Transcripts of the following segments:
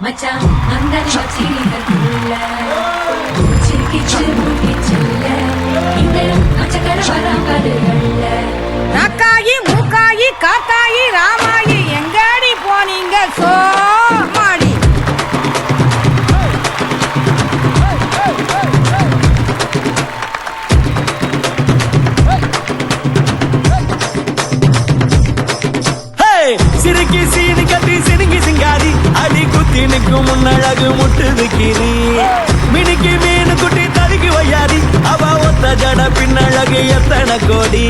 மச்சான் மந்தன் மச்சீனிகளுள்ள சிரிக்கிச்சு மூக்கிச்சுள்ள இந்த மச்சக்கர வராம்படுகள்ல காக்காயி மூக்காயி காத்தாயி ராமாயி எங்கடி போனீங்க சோமாடி சிறுக்கி சீனி கட்டி சிறுங்கி சிங்காரி அடி குத்தி நிற்கும் முன்னழகு முட்டுது கீரி மினுக்கி மீனு குட்டி தடுக்கி வையாரி அவ ஒத்த ஜட பின்னழகு எத்தனை கோடி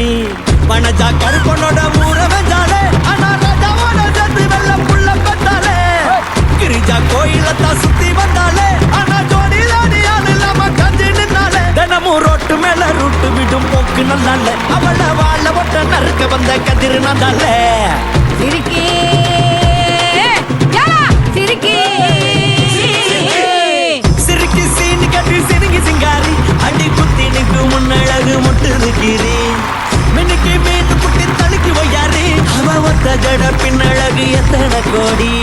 பணச்சா கருப்பனோட ஊற வெஞ்சாலே ஆனா ராஜாவோட சேர்த்து வெள்ள புள்ள பெற்றாலே கிரிஜா கோயிலத்தான் சுத்தி வந்தாலே ஆனா ஜோடி ஜோடி ஆள் இல்லாம கஞ்சி நின்னாலே தினமும் ரோட்டு மேல ரூட்டு விடும் போக்கு நல்லால அவள வாழ ஒட்ட நறுக்க வந்த கதிர் நந்தாலே சிரிக்கி சிரிக்கி சிறுக்கி சீனி கட்டி சிறுங்கி சிங்காரி அடி குத்தி நிற்கு முன்னழகு முட்டுது கீரி மினுக்கி மீன் குட்டி தடுக்கி வையாரி அவ ஒத்த ஜட பின்னழகு எத்தனை கோடி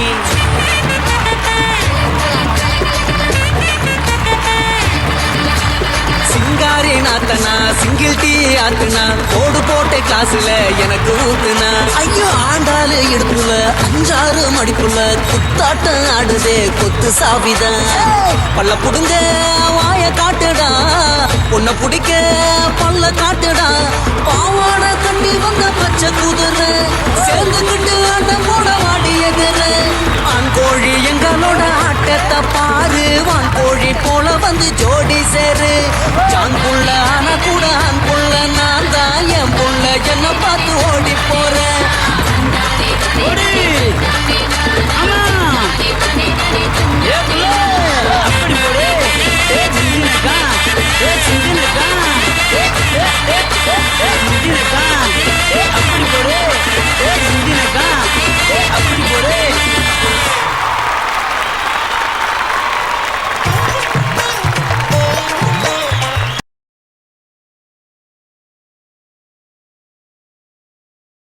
சிங்காரி நாத்தனா சிங்கிள் டீ ஆத்துனா கோடு போட்ட கிளாஸ்ல எனக்கு ஊத்துனா ஐயோ ஆண்டாளு இடுப்புல 5-6 மடிப்புல குத்தாட்டம் ஆடுதே கொத்து சாவிதான் பல்ல புடுங்க வாய காட்டுடா பொண்ண புடிக்க பல்ல காட்டுடா பாவாட கண்டி வந்த பச்சை குதிரை சேர்ந்துக்கிட்டு ஆட்டம் போட வாடி எதிர ஆண் கோழி எங்களோட ஆட்டத்தை பாரு வான் கோழி போல வந்து ஜோடி சேரு ஜான் புள்ள ஆன கூட ஆண் புள்ள நான் தான் என் புள்ள என்ன பார்த்து ஓடி போற